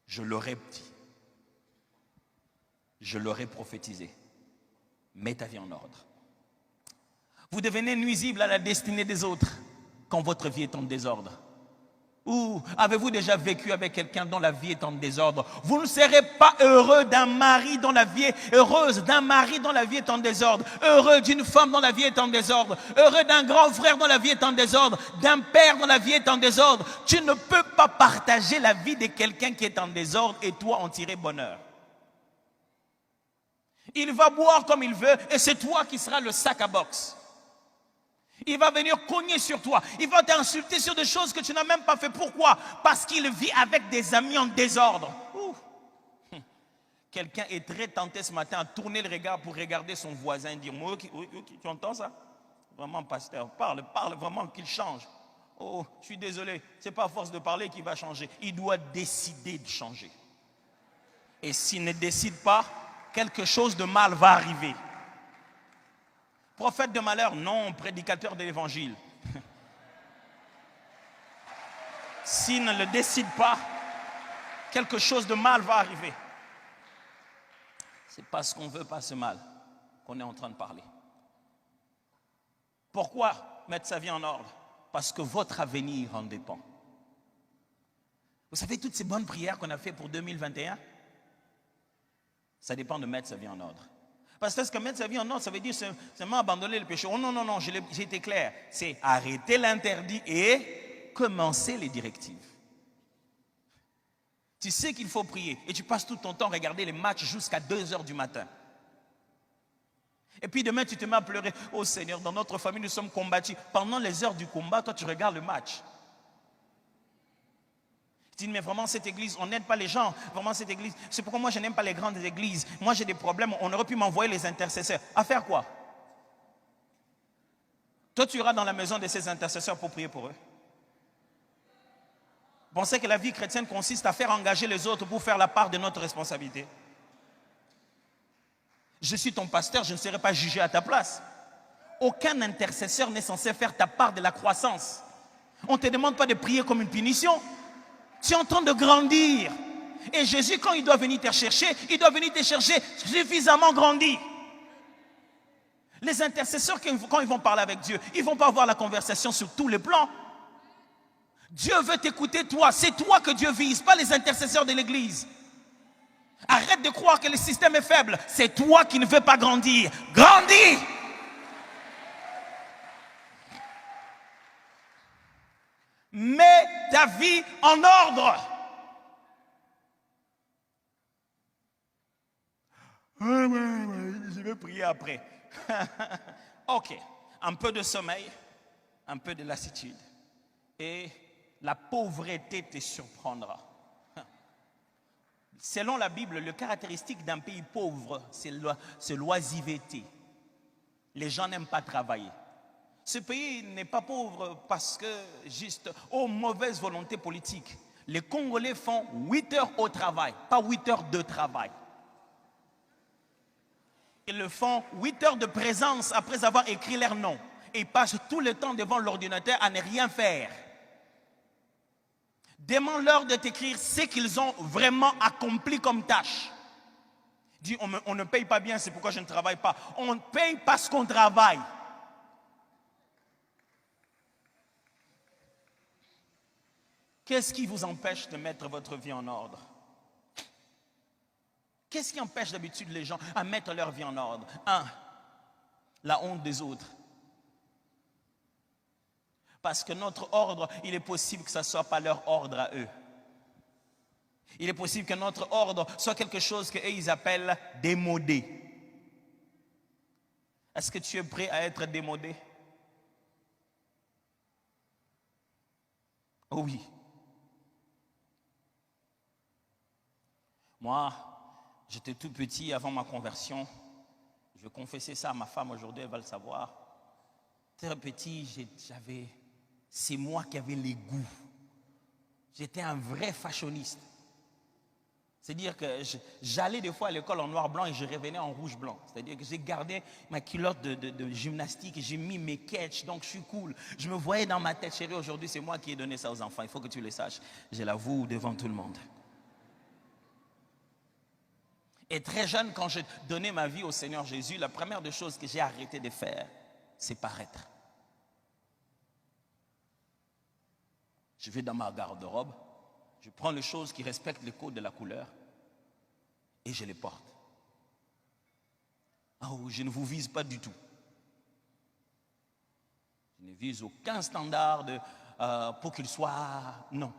Je l'aurais dit. Je l'aurais prophétisé. Mets ta vie en ordre. Vous devenez nuisible à la destinée des autres quand votre vie est en désordre. Ou avez-vous déjà vécu avec quelqu'un dont la vie est en désordre? Vous ne serez pas heureux d'un mari dont la vie est heureuse, d'un mari dont la vie est en désordre, heureux d'une femme dont la vie est en désordre, heureux d'un grand frère dont la vie est en désordre, d'un père dont la vie est en désordre. Tu ne peux pas partager la vie de quelqu'un qui est en désordre et toi en tirer bonheur. Il va boire comme il veut et c'est toi qui seras le sac à boxe. Il va venir cogner sur toi. Il va t'insulter sur des choses que tu n'as même pas fait. Pourquoi? Parce qu'il vit avec des amis en désordre. Quelqu'un est très tenté ce matin à tourner le regard pour regarder son voisin et dire, moi, tu entends ça? Vraiment, pasteur, parle vraiment qu'il change. Oh, je suis désolé, ce n'est pas à force de parler qu'il va changer. Il doit décider de changer. Et s'il ne décide pas, quelque chose de mal va arriver. Prophète de malheur, non, prédicateur de l'évangile. S'il ne le décide pas, quelque chose de mal va arriver. C'est parce qu'on ne veut pas ce mal qu'on est en train de parler. Pourquoi mettre sa vie en ordre? Parce que votre avenir en dépend. Vous savez, toutes ces bonnes prières qu'on a faites pour 2021, ça dépend de mettre sa vie en ordre. Parce que mettre sa vie en ordre, ça veut dire seulement abandonner le péché. Oh non, non, non, j'ai été clair. C'est arrêter l'interdit et commencer les directives. Tu sais qu'il faut prier et tu passes tout ton temps à regarder les matchs jusqu'à 2 heures du matin. Et puis demain, tu te mets à pleurer. Oh Seigneur, dans notre famille, nous sommes combattus. Pendant les heures du combat, toi, tu regardes le match. Tu dis, mais vraiment, cette église, on n'aide pas les gens. Vraiment, cette église, c'est pourquoi moi, je n'aime pas les grandes églises. Moi, j'ai des problèmes. On aurait pu m'envoyer les intercesseurs. À faire quoi? Toi, tu iras dans la maison de ces intercesseurs pour prier pour eux. Pensez que la vie chrétienne consiste à faire engager les autres pour faire la part de notre responsabilité. Je suis ton pasteur, je ne serai pas jugé à ta place. Aucun intercesseur n'est censé faire ta part de la croissance. On ne te demande pas de prier comme une punition. Tu es en train de grandir. Et Jésus, quand il doit venir te chercher, il doit venir te chercher suffisamment grandi. Les intercesseurs, quand ils vont parler avec Dieu, ils ne vont pas avoir la conversation sur tous les plans. Dieu veut t'écouter toi. C'est toi que Dieu vise, pas les intercesseurs de l'église. Arrête de croire que le système est faible. C'est toi qui ne veux pas grandir. Grandis! Mets ta vie en ordre. Je vais prier après. Ok. Un peu de sommeil, un peu de lassitude. Et la pauvreté te surprendra. Selon la Bible, le caractéristique d'un pays pauvre, c'est l'oisiveté. Les gens n'aiment pas travailler. Ce pays n'est pas pauvre parce que juste, mauvaise volonté politique. Les Congolais font 8 heures au travail, pas 8 heures de travail. Ils le font 8 heures de présence après avoir écrit leur nom. Et ils passent tout le temps devant l'ordinateur à ne rien faire. Demande-leur de t'écrire ce qu'ils ont vraiment accompli comme tâche. Dis, on ne paye pas bien, c'est pourquoi je ne travaille pas. On paye parce qu'on travaille. Qu'est-ce qui vous empêche de mettre votre vie en ordre? Qu'est-ce qui empêche d'habitude les gens à mettre leur vie en ordre? 1. La honte des autres. Parce que notre ordre, il est possible que ce ne soit pas leur ordre à eux. Il est possible que notre ordre soit quelque chose qu'eux, ils appellent démodé. Est-ce que tu es prêt à être démodé? Oh oui. Moi, j'étais tout petit avant ma conversion. Je confessais ça à ma femme aujourd'hui, elle va le savoir. Très petit, c'est moi qui avais les goûts. J'étais un vrai fashioniste. C'est-à-dire que j'allais des fois à l'école en noir-blanc et je revenais en rouge-blanc. C'est-à-dire que j'ai gardé ma culotte de gymnastique et j'ai mis mes catchs, donc je suis cool. Je me voyais dans ma tête, chérie, aujourd'hui c'est moi qui ai donné ça aux enfants. Il faut que tu le saches. Je l'avoue devant tout le monde. Et très jeune, quand j'ai donné ma vie au Seigneur Jésus, la première des choses que j'ai arrêté de faire, c'est paraître. Je vais dans ma garde-robe, je prends les choses qui respectent le code de la couleur et je les porte. Oh, je ne vous vise pas du tout. Je ne vise aucun standard pour qu'il soit... Non.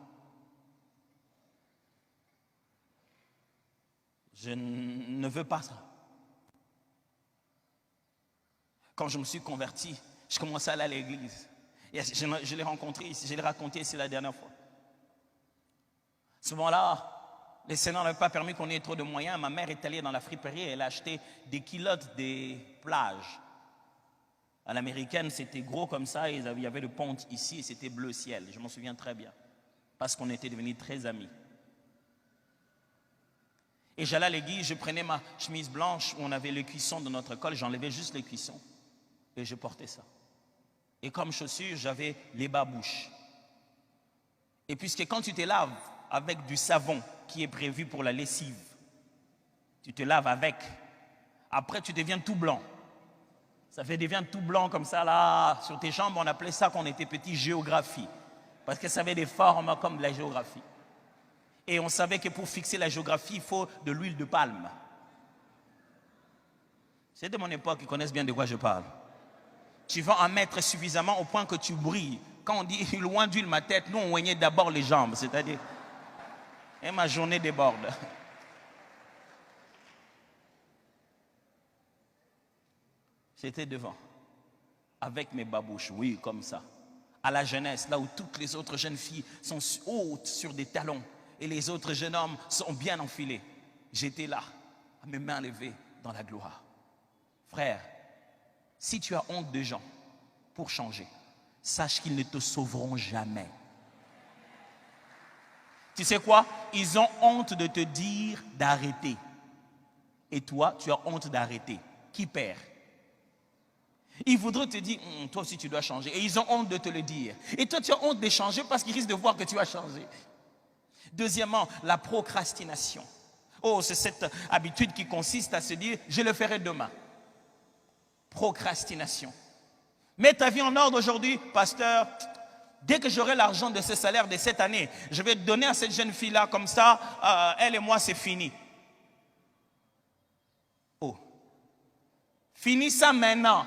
Je ne veux pas ça. Quand je me suis converti, je commençais à aller à l'église. Et je l'ai rencontré ici, je l'ai raconté ici la dernière fois. À ce moment-là, le Seigneur n'avait pas permis qu'on ait trop de moyens. Ma mère est allée dans la friperie et elle a acheté des culottes des plages. À l'américaine, c'était gros comme ça, il y avait le ponte ici et c'était bleu ciel. Je m'en souviens très bien, parce qu'on était devenus très amis. Et j'allais à l'église, je prenais ma chemise blanche où on avait les cuissons de notre école, j'enlevais juste les cuissons et je portais ça. Et comme chaussures, j'avais les babouches. Et puisque quand tu te laves avec du savon qui est prévu pour la lessive, tu te laves avec, après tu deviens tout blanc. Ça devient tout blanc comme ça là, sur tes jambes, on appelait ça quand on était petit géographie. Parce que ça avait des formes comme de la géographie. Et on savait que pour fixer la géographie, il faut de l'huile de palme. C'est de mon époque, ils connaissent bien de quoi je parle. Tu vas en mettre suffisamment au point que tu brilles. Quand on dit loin d'huile ma tête, nous on oignait d'abord les jambes, c'est-à-dire, et ma journée déborde. J'étais devant, avec mes babouches, oui, comme ça. À la jeunesse, là où toutes les autres jeunes filles sont hautes sur des talons et les autres jeunes hommes sont bien enfilés. J'étais là, à mes mains levées dans la gloire. Frère, si tu as honte de gens pour changer, sache qu'ils ne te sauveront jamais. Tu sais quoi? Ils ont honte de te dire d'arrêter. Et toi, tu as honte d'arrêter. Qui perd? Ils voudraient te dire, toi aussi tu dois changer. Et ils ont honte de te le dire. Et toi, tu as honte de changer parce qu'ils risquent de voir que tu as changé. Deuxièmement, la procrastination. Oh, c'est cette habitude qui consiste à se dire, je le ferai demain. Procrastination. Mets ta vie en ordre aujourd'hui, pasteur. Dès que j'aurai l'argent de ce salaire de cette année, je vais donner à cette jeune fille-là, comme ça, elle et moi, c'est fini. Oh. Finis ça maintenant.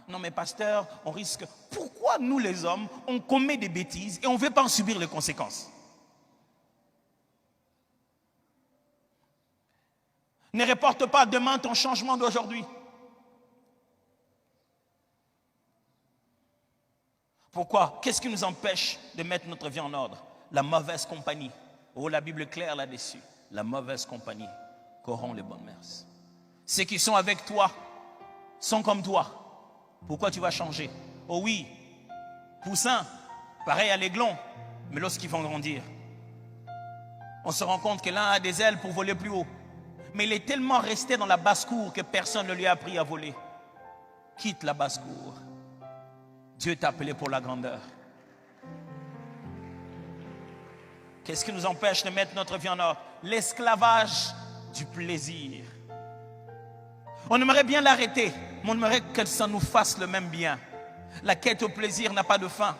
Non mais pasteur, on risque... Pourquoi nous les hommes, on commet des bêtises et on ne veut pas en subir les conséquences? Ne reporte pas demain ton changement d'aujourd'hui. Pourquoi? Qu'est-ce qui nous empêche de mettre notre vie en ordre? La mauvaise compagnie. Oh, la Bible est claire là-dessus. La mauvaise compagnie corrompt les bonnes mœurs. Ceux qui sont avec toi sont comme toi. Pourquoi tu vas changer? Oh oui, poussins, pareil à l'aiglon, mais lorsqu'ils vont grandir, on se rend compte que l'un a des ailes pour voler plus haut. Mais il est tellement resté dans la basse-cour que personne ne lui a appris à voler. Quitte la basse-cour. Dieu t'a appelé pour la grandeur. Qu'est-ce qui nous empêche de mettre notre vie en ordre? L'esclavage du plaisir. On aimerait bien l'arrêter, mais on aimerait que ça nous fasse le même bien. La quête au plaisir n'a pas de fin.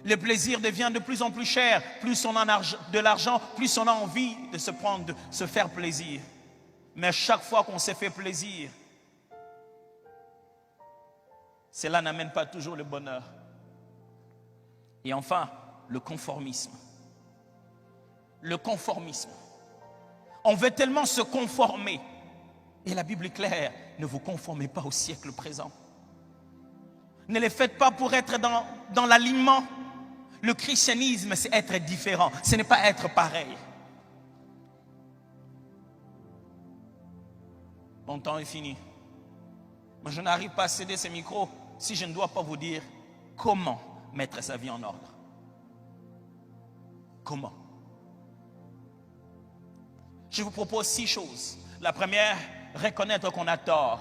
Le plaisir devient de plus en plus cher. Plus on a de l'argent, plus on a envie de se prendre, de se faire plaisir. Mais chaque fois qu'on se fait plaisir, cela n'amène pas toujours le bonheur. Et enfin, le conformisme. Le conformisme. On veut tellement se conformer. Et la Bible est claire, ne vous conformez pas au siècle présent. Ne les faites pas pour être dans l'alignement. Le christianisme, c'est être différent. Ce n'est pas être pareil. Mon temps est fini. Moi, je n'arrive pas à céder ces micros si je ne dois pas vous dire comment mettre sa vie en ordre. Comment? Je vous propose 6 choses. La première, reconnaître qu'on a tort.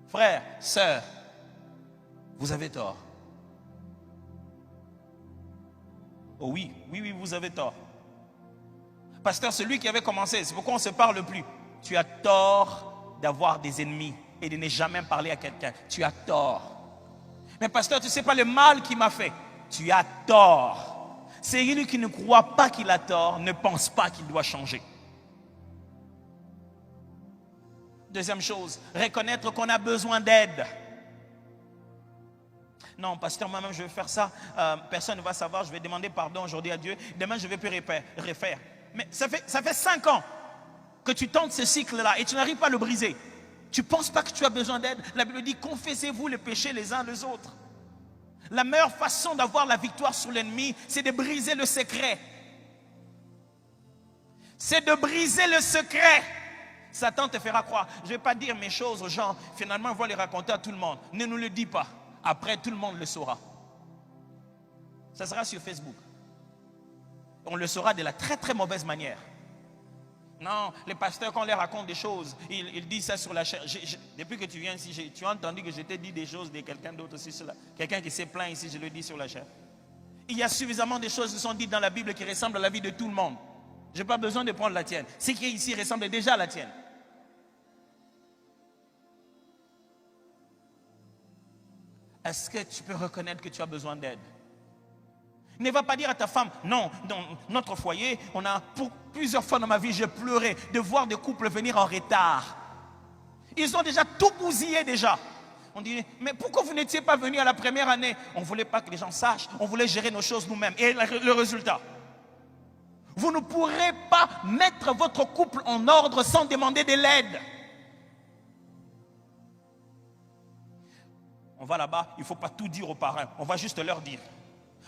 Frères, sœurs, vous avez tort. Oh oui, vous avez tort. Pasteur, celui qui avait commencé, c'est pourquoi on ne se parle plus. Tu as tort d'avoir des ennemis et de ne jamais parler à quelqu'un. Tu as tort. Mais pasteur, tu ne sais pas le mal qu'il m'a fait. Tu as tort. Celui qui ne croit pas qu'il a tort ne pense pas qu'il doit changer. Deuxième chose, reconnaître qu'on a besoin d'aide. Non, pasteur, moi-même je vais faire ça. Personne ne va savoir, je vais demander pardon aujourd'hui à Dieu. Demain, je ne vais plus refaire. Mais ça fait 5 ans que tu tentes ce cycle-là et tu n'arrives pas à le briser. Tu ne penses pas que tu as besoin d'aide? La Bible dit, confessez-vous les péchés les uns les autres. La meilleure façon d'avoir la victoire sur l'ennemi, c'est de briser le secret. C'est de briser le secret. Satan te fera croire. Je ne vais pas dire mes choses aux gens. Finalement, on va les raconter à tout le monde. Ne nous le dis pas. Après, tout le monde le saura. Ça sera sur Facebook. On le saura de la très très mauvaise manière. Non, les pasteurs, quand on leur raconte des choses, ils disent ça sur la chair. Depuis que tu viens ici, tu as entendu que je t'ai dit des choses de quelqu'un d'autre aussi. Quelqu'un qui s'est plaint ici, je le dis sur la chair. Il y a suffisamment de choses qui sont dites dans la Bible qui ressemblent à la vie de tout le monde. Je n'ai pas besoin de prendre la tienne. Ce qui est ici ressemble déjà à la tienne. Est-ce que tu peux reconnaître que tu as besoin d'aide? Ne va pas dire à ta femme, non, dans notre foyer, pour plusieurs fois dans ma vie, j'ai pleuré de voir des couples venir en retard. Ils ont déjà tout bousillé déjà. On dit, mais pourquoi vous n'étiez pas venu à la première année? On ne voulait pas que les gens sachent, on voulait gérer nos choses nous-mêmes. Et le résultat? Vous ne pourrez pas mettre votre couple en ordre sans demander de l'aide. On va là-bas, il ne faut pas tout dire aux parents, on va juste leur dire.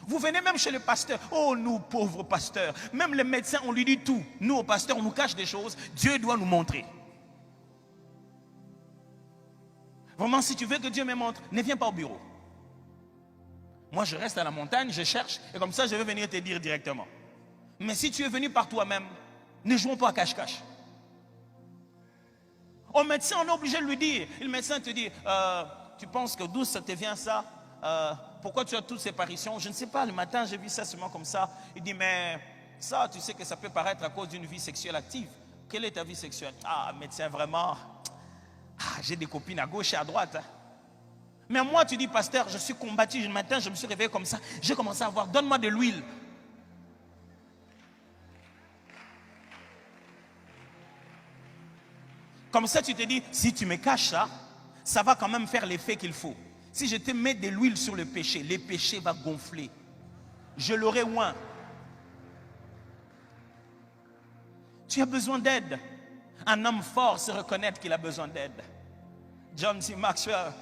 Vous venez même chez le pasteur. Oh, nous, pauvres pasteurs. Même les médecins, on lui dit tout. Nous, au pasteur, on nous cache des choses. Dieu doit nous montrer. Vraiment, si tu veux que Dieu me montre, ne viens pas au bureau. Moi, je reste à la montagne, je cherche. Et comme ça, je vais venir te dire directement. Mais si tu es venu par toi-même, ne jouons pas à cache-cache. Au médecin, on est obligé de lui dire. Et le médecin te dit, tu penses que d'où ça te vient ça? Pourquoi tu as toutes ces apparitions? Je ne sais pas, le matin j'ai vu ça seulement comme ça. Il dit, mais ça, tu sais que ça peut paraître à cause d'une vie sexuelle active. Quelle est ta vie sexuelle? Ah, médecin, vraiment, j'ai des copines à gauche et à droite. Hein. Mais moi, tu dis, pasteur, je suis combattu. Le matin, je me suis réveillé comme ça. J'ai commencé à voir, donne-moi de l'huile. Comme ça, tu te dis, si tu me caches ça, ça va quand même faire l'effet qu'il faut. Si je te mets de l'huile sur le péché va gonfler. Je l'aurai loin. Tu as besoin d'aide. Un homme fort se reconnaître qu'il a besoin d'aide. John C. Maxwell,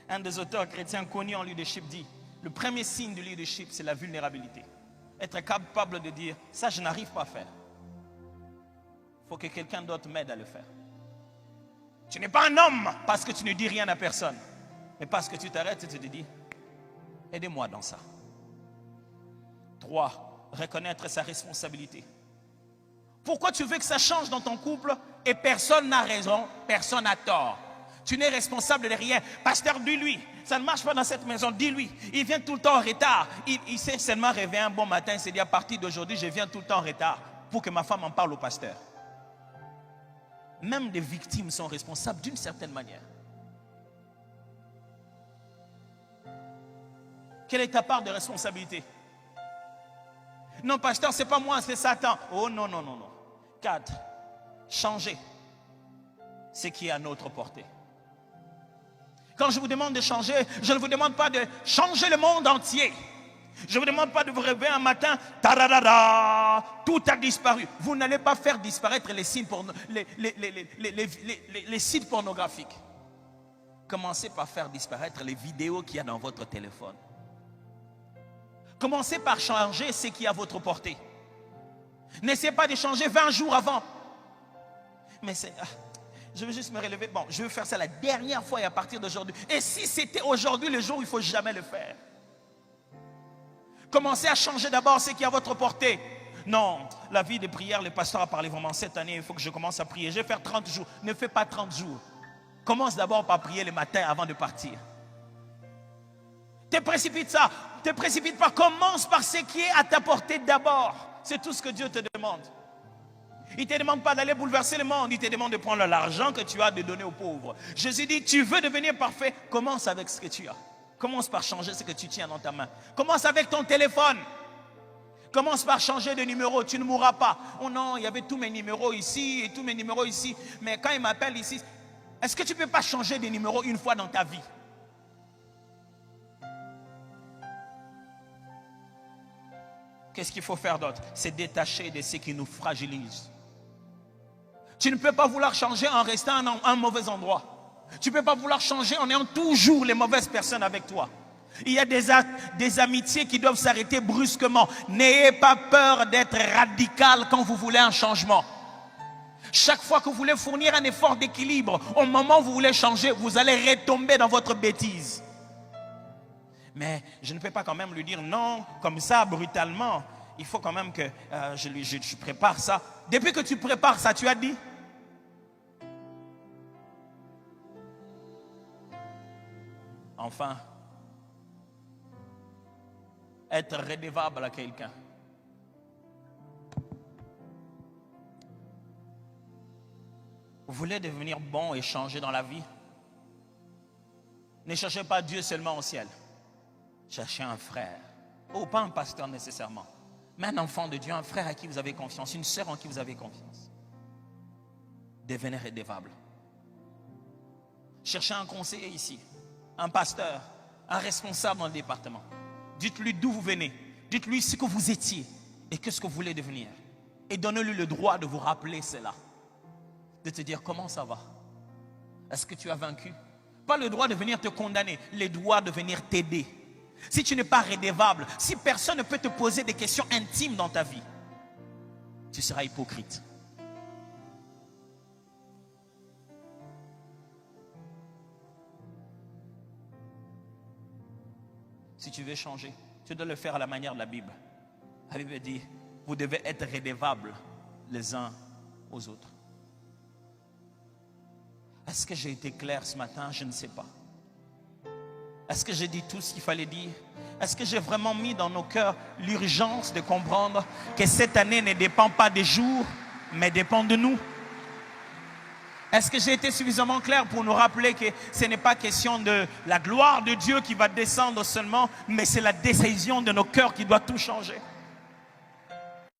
un des auteurs chrétiens connus en leadership, dit, le premier signe du leadership, c'est la vulnérabilité. Être capable de dire, ça je n'arrive pas à faire. Il faut que quelqu'un d'autre m'aide à le faire. Tu n'es pas un homme parce que tu ne dis rien à personne. Mais parce que tu t'arrêtes et tu te dis, aidez-moi dans ça. 3. Reconnaître sa responsabilité. Pourquoi tu veux que ça change dans ton couple et personne n'a raison, personne n'a tort? Tu n'es responsable de rien. Pasteur, dis-lui, ça ne marche pas dans cette maison, dis-lui. Il vient tout le temps en retard. Il s'est seulement réveillé un bon matin, il s'est dit, à partir d'aujourd'hui, je viens tout le temps en retard pour que ma femme en parle au pasteur. Même des victimes sont responsables d'une certaine manière. Quelle est ta part de responsabilité? Non, pasteur, c'est pas moi, c'est Satan. Oh non, non, non, non. 4. Changer ce qui est à notre portée. Quand je vous demande de changer, je ne vous demande pas de changer le monde entier. Je ne vous demande pas de vous réveiller un matin, taradada, tout a disparu. Vous n'allez pas faire disparaître les sites pornographiques. Commencez par faire disparaître les vidéos qu'il y a dans votre téléphone. Commencez par changer ce qui est à votre portée. N'essayez pas de changer 20 jours avant. Mais je veux juste me relever. Bon, je veux faire ça la dernière fois et à partir d'aujourd'hui. Et si c'était aujourd'hui le jour, il ne faut jamais le faire. Commencez à changer d'abord ce qui est à votre portée. Non, la vie de prière, le pasteur a parlé vraiment cette année, il faut que je commence à prier. Je vais faire 30 jours. Ne fais pas 30 jours. Commence d'abord par prier le matin avant de partir. Te précipite ça. Te précipite pas. Commence par ce qui est à ta portée d'abord. C'est tout ce que Dieu te demande. Il ne te demande pas d'aller bouleverser le monde. Il te demande de prendre l'argent que tu as, de donner aux pauvres. Jésus dit, tu veux devenir parfait, commence avec ce que tu as. Commence par changer ce que tu tiens dans ta main. Commence avec ton téléphone. Commence par changer de numéro, tu ne mourras pas. Oh non, il y avait tous mes numéros ici et tous mes numéros ici. Mais quand il m'appelle ici, est-ce que tu ne peux pas changer de numéro une fois dans ta vie? Qu'est-ce qu'il faut faire d'autre? C'est détacher de ce qui nous fragilise. Tu ne peux pas vouloir changer en restant à un mauvais endroit. Tu ne peux pas vouloir changer en ayant toujours les mauvaises personnes avec toi. Il y a des amitiés qui doivent s'arrêter brusquement. N'ayez pas peur d'être radical quand vous voulez un changement. Chaque fois que vous voulez fournir un effort d'équilibre, au moment où vous voulez changer, vous allez retomber dans votre bêtise. Mais je ne peux pas quand même lui dire non, comme ça, brutalement. Il faut quand même que je prépare ça. Depuis que tu prépares ça, tu as dit? Enfin, être redevable à quelqu'un. Vous voulez devenir bon et changer dans la vie? Ne cherchez pas Dieu seulement au ciel. Cherchez un frère. Oh, pas un pasteur nécessairement, mais un enfant de Dieu, un frère à qui vous avez confiance, une sœur en qui vous avez confiance. Devenez redevable. Cherchez un conseiller ici, un pasteur, un responsable dans le département. Dites-lui d'où vous venez. Dites-lui ce que vous étiez et qu'est-ce que vous voulez devenir. Et donnez-lui le droit de vous rappeler cela. De te dire comment ça va. Est-ce que tu as vaincu? Pas le droit de venir te condamner, le droit de venir t'aider. Si tu n'es pas redevable, si personne ne peut te poser des questions intimes dans ta vie, tu seras hypocrite. Si tu veux changer, tu dois le faire à la manière de la Bible. La Bible dit, vous devez être redevables les uns aux autres. Est-ce que j'ai été clair ce matin? Je ne sais pas. Est-ce que j'ai dit tout ce qu'il fallait dire? Est-ce que j'ai vraiment mis dans nos cœurs l'urgence de comprendre que cette année ne dépend pas des jours, mais dépend de nous? Est-ce que j'ai été suffisamment clair pour nous rappeler que ce n'est pas question de la gloire de Dieu qui va descendre seulement, mais c'est la décision de nos cœurs qui doit tout changer?